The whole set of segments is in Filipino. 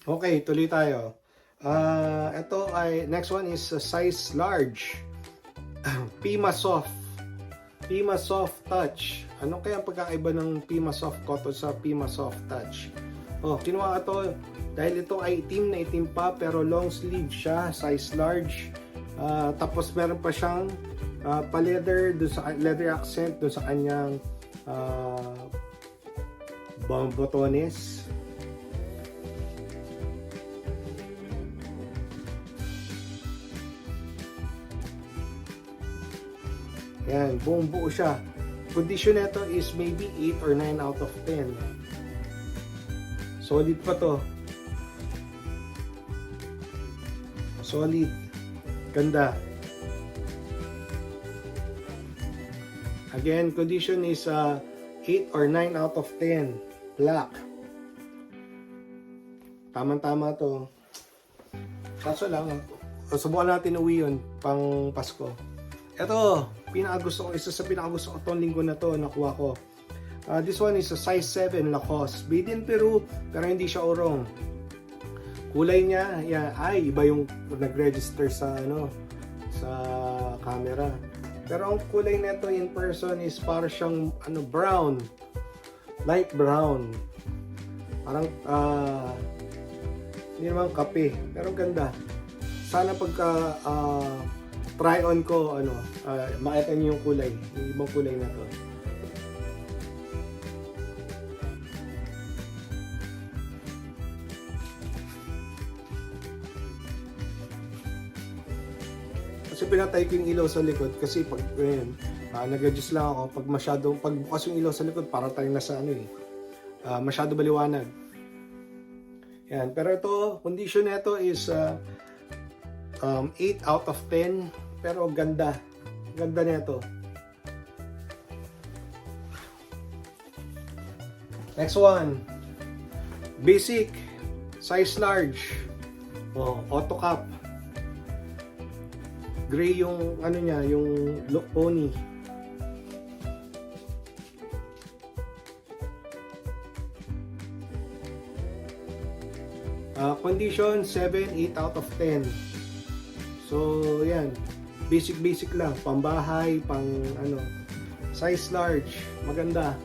Okay, tuloy tayo. Ito ay, next one is size large. Pima Soft. Pima Soft Touch. Ano kaya ang pagkakaiba ng Pima Soft Cotton sa Pima Soft Touch? Oh, kinuha ito dahil ito ay itim na itim pa pero long sleeve siya, size large. Tapos meron pa siyang pa-leather dun sa leather accent dun sa kanyang botones. Yan, buong buo siya. Condition nito is maybe 8 or 9 out of 10. Solid pa to. Solid. Ganda. Again, condition is 8 or 9 out of 10. Black. Tama-tama to. Kaso lang, subukan natin uwi yun pang Pasko. Ito, isa sa pinakagusto ko itong linggo na to, nakuha ko. This one is a size 7 Lacoste. Made in Peru, pero hindi siya urong. Kulay niya, ay iba yung nag-register sa sa camera. Pero ang kulay nito in person is para siyang brown. Light brown. Parang hindi naman kape, pero ganda. Sana pagka try on ko makita niyo yung kulay, yung ibang kulay na to. Kasi pinatay ko yung ilaw sa likod kasi pag nag-adjust lang ako pag bukas yung ilaw sa likod para tayong nasa masyado baliwanag. Yan, pero ito, condition nito is 8 out of 10, pero ganda. Ganda nito. Next one. Basic, size large. Auto cap. Gray yung niya, yung look pony. Condition 7, 8 out of 10. So, yan. Basic lang. Pambahay, size large. Maganda.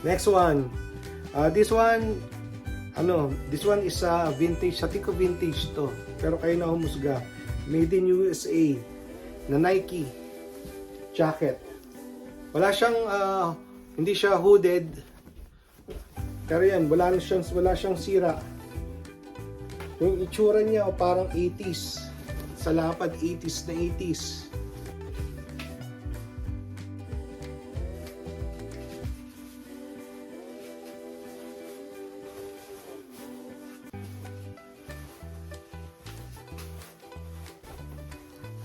Next one. This one is vintage. Sa tingin ko vintage to. Pero kayo na humusga. Made in USA. Na Nike. Jacket. Wala siyang, hindi siya hooded. Pero yan, wala siyang sira. Yung itsura niya parang 80s. Sa lapad, 80s na 80s.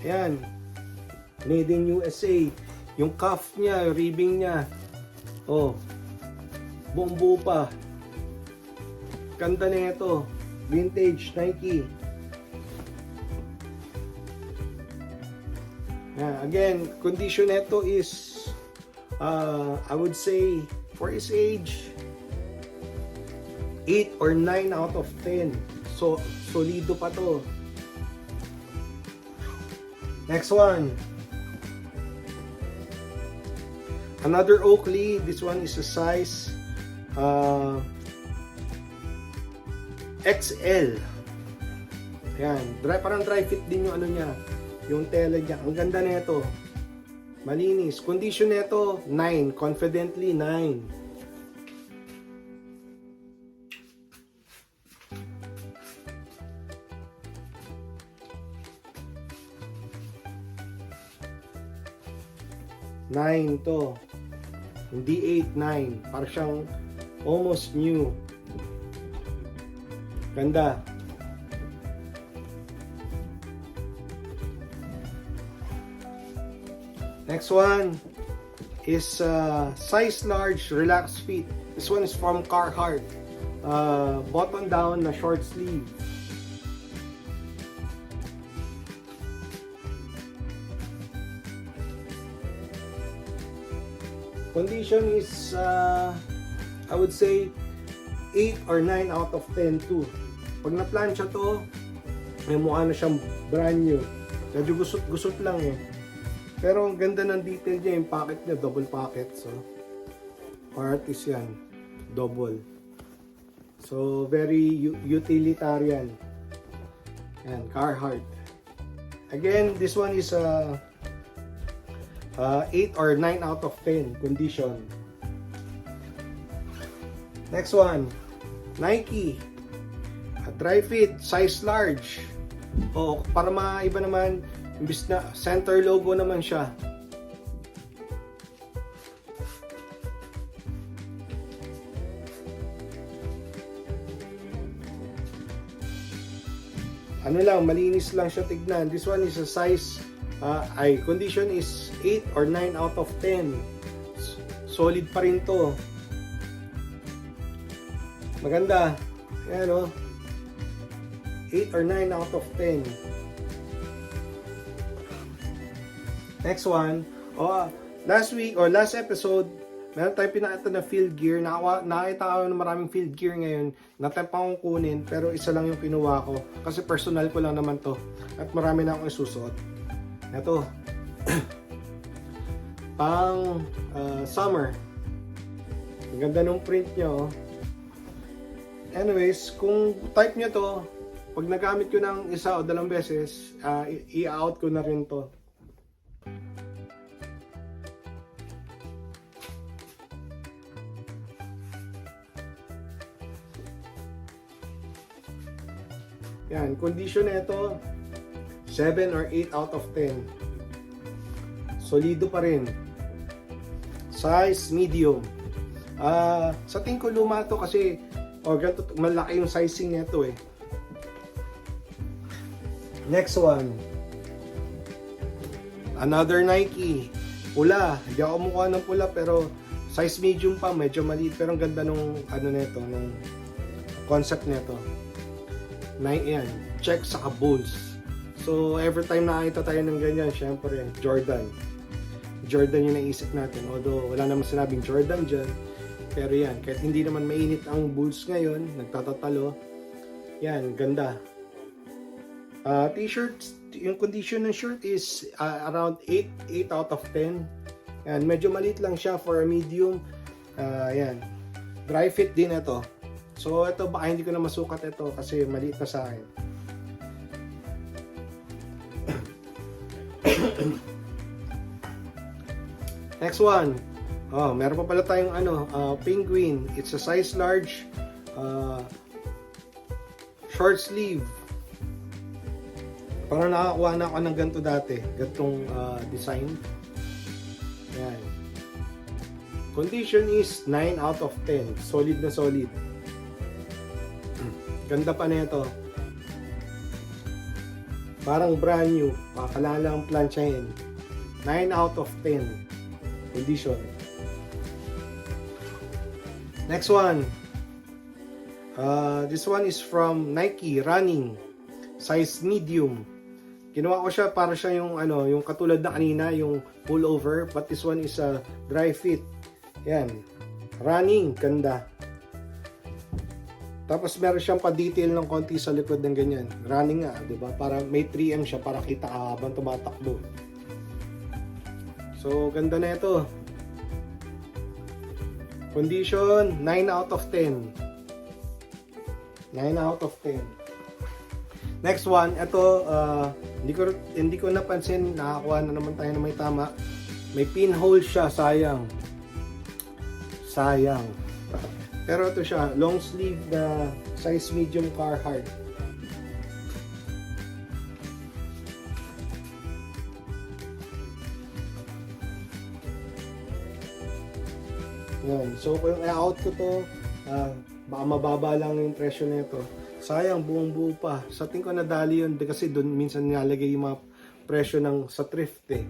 Ayan. Made in USA. Yung cuff niya, yung ribbing niya. Buong buo pa. Ganda na ito. Vintage Nike. Again, condition nito is I would say for his age 8 or 9 out of 10. So, solido pa to. Next one. Another Oakley. This one is a size XL. Yan. Parang dry fit din yung niya. Yung tela niya. Ang ganda nito. Malinis. Condition nito 9. Confidently 9. Nine to. Hindi 8, 9. Parang siyang almost new. Ganda. Next one is size large, relaxed fit. This one is from Carhartt. Button down na short sleeve. Condition is, I would say, 8 or 9 out of 10 too. Pag na-plancha to, may mukha na siyang brand new. Medyo gusot lang eh. Pero ang ganda ng detail niya, yung pocket niya, double pocket. So, artist yan. Double. So, very utilitarian. Yan, Carhartt. Again, this one is 8 or 9 out of 10 condition. Next one, Nike. Dry fit, size large. O, para maiba naman, imbis na center logo naman siya. Ano lang, malinis lang siya tignan. This one is a size, condition is 8 or 9 out of 10. Solid pa rin to. Maganda. Ayan o. 8 or 9 out of 10. Next one. Last week or last episode, meron tayong pinakita na field gear. Nakita ko na maraming field gear ngayon. Natay pa akong kunin, pero isa lang yung kinuha ko. Kasi personal ko lang naman to. At marami na akong isusuot. Ito. Pang summer. Ang ganda ng print nyo. Anyways, kung type nyo to, pag nagamit ko ng isa o dalawang beses, i-out ko na rin to. Yan, condition na ito, 7 or 8 out of 10. Solido pa rin. Size, medium. Sa tingin ko luma to kasi ganito, malaki yung sizing nito eh. Next one. Another Nike. Pula. Hindi ako mukha ng pula pero size medium pa, medyo maliit pero ang ganda nung nito, nung concept nito. Yan, check sa Bulls. So every time nakita tayo ng ganyan, syempre Jordan yung naisip natin. Although wala naman sinabing Jordan dyan, pero yan, kahit hindi naman mainit ang Bulls ngayon, nagtatatalo, yan, ganda. T-shirts, yung condition ng shirt is around 8 out of 10. Yan, medyo maliit lang siya for a medium. Yan, dry fit din ito. So ito, baka hindi ko na masukat ito kasi maliit na sa akin. Next one. Meron pa pala tayong Penguin. It's a size large, short sleeve. Parang nakakuha na ako ng ganito dati, gantong design. Yan. Condition is 9 out of 10. Solid na solid. Ganda pa nito. Parang brand new. Pakalala ang planchahin. 9 out of 10. Condition. Next one. This one is from Nike Running. Size medium. Ginawa ko siya para siya yung yung katulad na kanina, yung pullover, but this one is a dry fit. Yan. Running, ganda. Tapos meron siyang pa-detail ng konti sa likod ng ganyan. Running nga, 'di ba? Para may 3M siya para kita habang tumatakbo. So, ganda na ito. Condition 9 out of 10. 9 out of 10. Next one, ito hindi ko napansin, nakakuha na naman tayo na may tama. May pinhole siya, sayang. Pero ito siya, long sleeve na size medium Carhartt. Yan. So kung i-out ko to, baka mababa lang yung presyo nito. Sayang, buong buo pa. Sa tingin ko nadali yun kasi doon minsan nilalagay yung mga presyo ng sa thrift eh.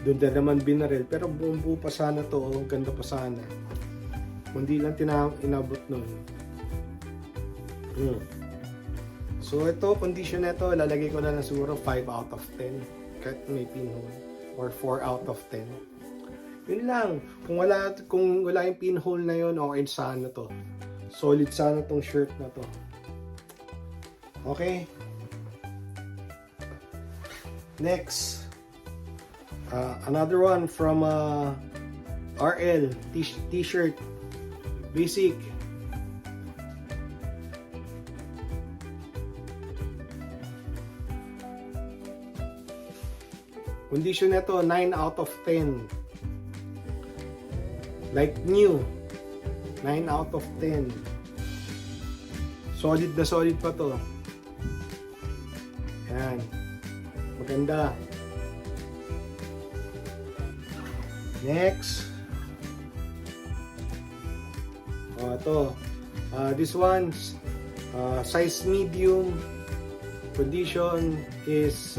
Doon din naman binaril. Pero buong buo pa sana to. Ganda pa sana. Hindi lang inabot nun. So ito, condition nito, lalagay ko na lang siguro 5 out of 10. Kahit may pinhole. Or 4 out of 10. Yun lang. Kung wala yung pinhole na yun, okay sana to. Solid sana tong shirt na to. Okay. Next. Another one from RL t-shirt. Basic. Condition nito 9 out of 10. Like new. 9 out of 10. Solid na solid pa to. Yan. Maganda. Next. Ito. This one's size medium. Condition is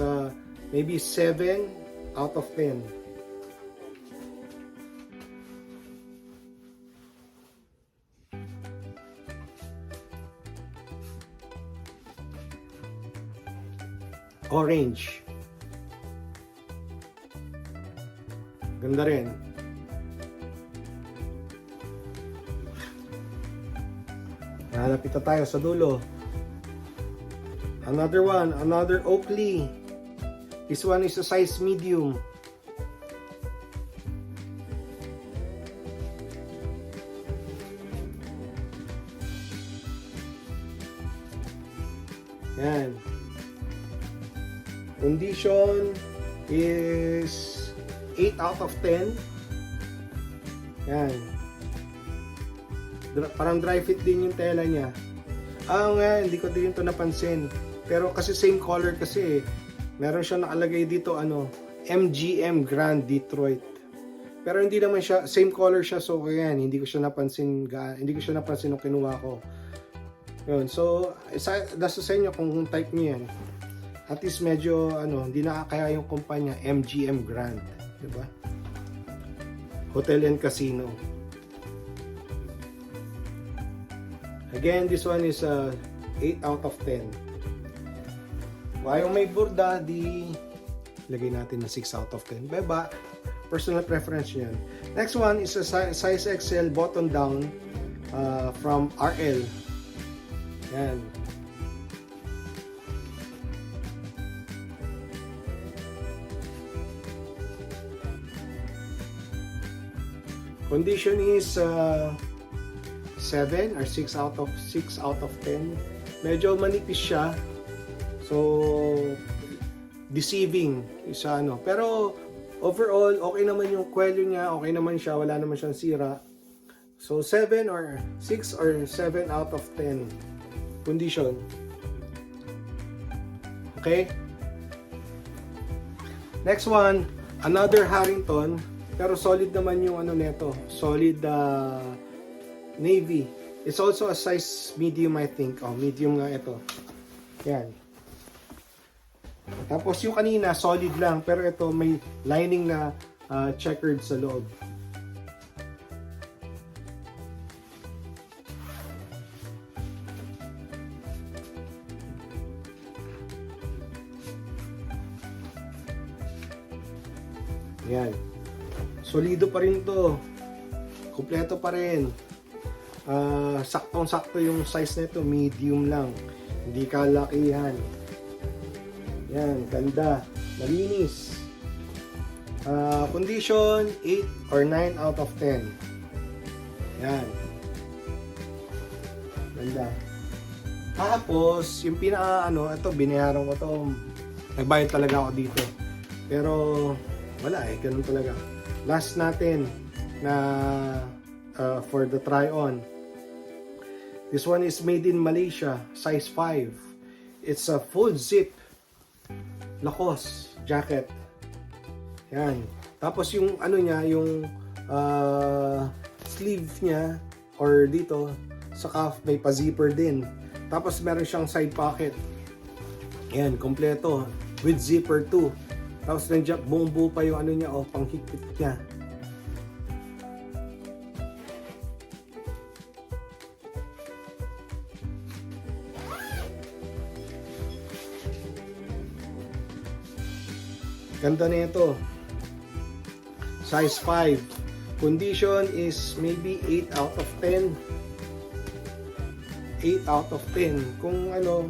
maybe 7 out of 10. Orange. Ganda rin. Nalapit na tayo sa dulo. Another one, another Oakley. This one is a size medium. Yan. Condition is 8 out of 10. Yan. Parang dry fit din yung tela niya. Nga, hindi ko din ito napansin. Pero kasi same color kasi meron siya nakalagay dito MGM Grand Detroit. Pero hindi naman siya same color siya, so yan, hindi ko siya napansin nung kinuha ko. Yun, so nasa sa inyo kung type niyo yan. At least medyo hindi nakakaya yung kumpanya MGM Grand, 'di ba? Hotel and Casino. Again, this one is 8 out of 10. Ayaw may burda, di lagay natin na 6 out of 10. Beba, personal preference yan. Next one is a size XL button down from RL. Yan. Condition is 7 or 6 out of 10. Medyo manipis siya. So deceiving isa pero overall okay naman yung kwelyo niya, okay naman siya, wala naman siyang sira. So 7 or 6 or 7 out of 10 condition. Okay? Next one, another Harrington, pero solid naman yung nito, solid navy. It's also a size medium, I think. Medium nga ito. Yan. Tapos yung kanina solid lang, pero ito may lining na checkered sa loob. Yan. Solido pa rin to. Kumpleto pa rin. Saktong-sakto yung size nito, medium lang. Hindi kalakihan. Yan, ganda. Malinis. Condition 8 or 9 out of 10. Yan. Ganda. Tapos, yung ito, binayaran ko to. Nagbayad talaga ako dito. Pero, wala ganun talaga. Last natin na for the try-on. This one is made in Malaysia, size 5. It's a full zip Lacoste jacket. Yan. Tapos yung niya, yung sleeve niya or dito sa cuff may pa-zipper din. Tapos meron siyang side pocket. Yan, kompleto with zipper too. Tapos nandiyan buo pa yung niya, panghigpit niya. Ganda na ito. Size 5. Condition is maybe 8 out of 10. 8 out of 10. Kung ano,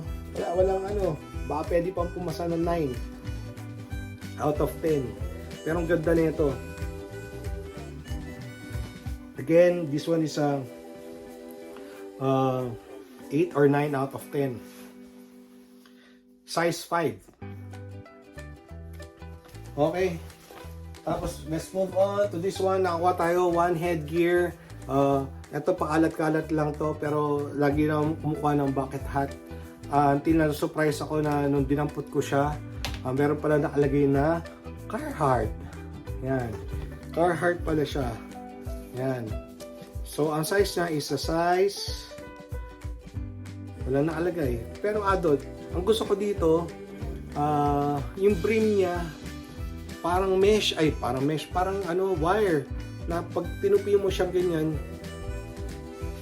walang ano, baka pwede pang pumasa ng 9 out of 10. Pero ang ganda na ito. Again, this one is a 8 or 9 out of 10. Size 5. Okay. Tapos, let's move on to this one. Nakakuha tayo, one headgear. Ito, pakalat-kalat lang to, pero lagi na kumukuha ng bucket hat. Until na-surprise ako na nung dinampot ko siya, meron pala nakalagay na Carhartt. Yan. Carhartt pala siya. Yan. So, ang size niya is a size... Wala nakalagay. Pero adult. Ang gusto ko dito, yung brim niya, parang parang ano, wire. Na pag tinupi mo siyang ganyan,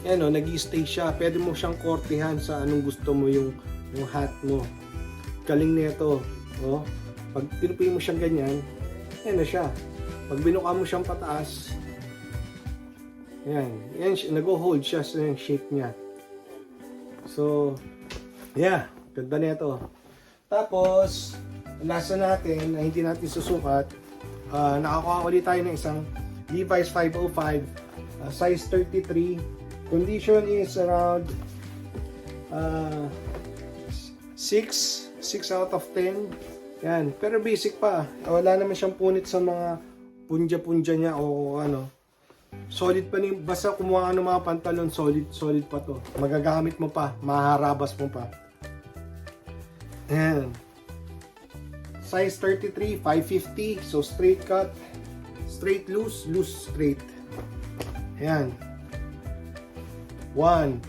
yan o, nag-i-stay siya. Pwede mo siyang kortehan sa anong gusto mo yung hat mo. Galing nito. O, pag tinupi mo siyang ganyan, yan na siya. Pag binuka mo siyang pataas, yan nag-hold siya sa shape niya. So, yeah, ganda nito. Tapos, lasa natin na hindi natin susukat, nakakuha ulit tayo ng isang Levi's 505, size 33. Condition is around 6 out of 10. Yan, pero basic pa. Wala naman siyang punit sa mga punja-punja niya o ano. Solid pa ni, basta kumuha ka ng mga pantalon, solid pa to. Magagamit mo pa, maharabas mo pa. Ayan. Size 33, 550. So straight cut, straight loose, loose straight. Ayan. One.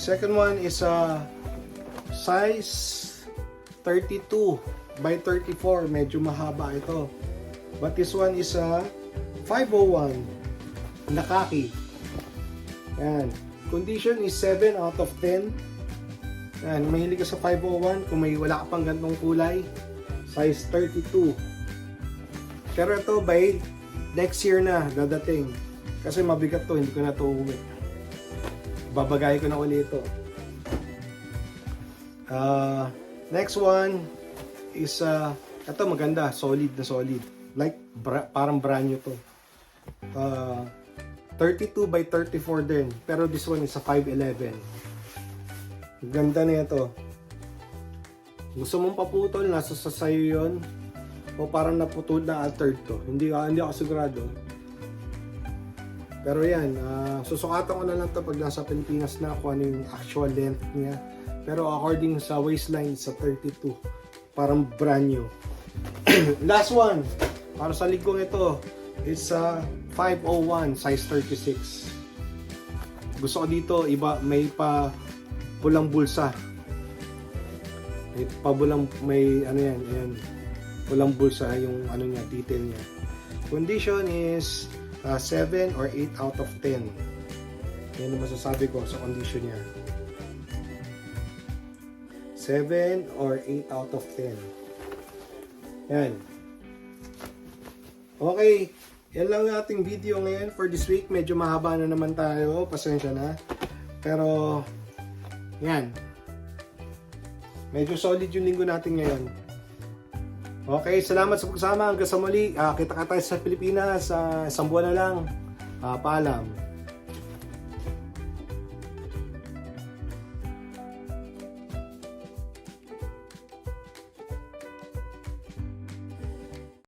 Second one is size 32 by 34. Medyo mahaba ito. But this one is 501 na khaki. Yan. Condition is 7 out of 10. Yan. Mahilig ka sa 501. Kung wala ka pang gantong kulay, size 32. Pero ito by next year na dadating. Kasi mabigat to, hindi ko na to uwi. Babagay ko na ulit ito. Next one is ito maganda, solid na solid. Like parang brand new to. 32 by 34 din. Pero this one is a 511. Ganda na ito. Gusto mong paputol, nasa sayo yun. O parang naputol na altered to. Hindi ako sigurado. Pero yan, susukatan ko na lang to pag nasa Pilipinas na kung ano yung actual length niya. Pero according sa waistline, sa 32. Parang brand new. Last one. Para sa ligong ito. It's 501 size 36. Gusto ko dito iba, may pa pulang bulsa. May ano yan, pulang bulsa yung ano niya, detail niya. Condition is 7 or 8 out of 10. Yan ang masasabi ko sa condition niya. 7 or 8 out of 10. Yan. Okay. Yan lang yung ating video ngayon for this week. Medyo mahaba na naman tayo. Pasensya na. Pero, yan. Medyo solid yung linggo natin ngayon. Okay, salamat sa pagsama. Hanggang sa muli. Kita ka tayo sa Pilipinas. Isang buwan na lang. Paalam.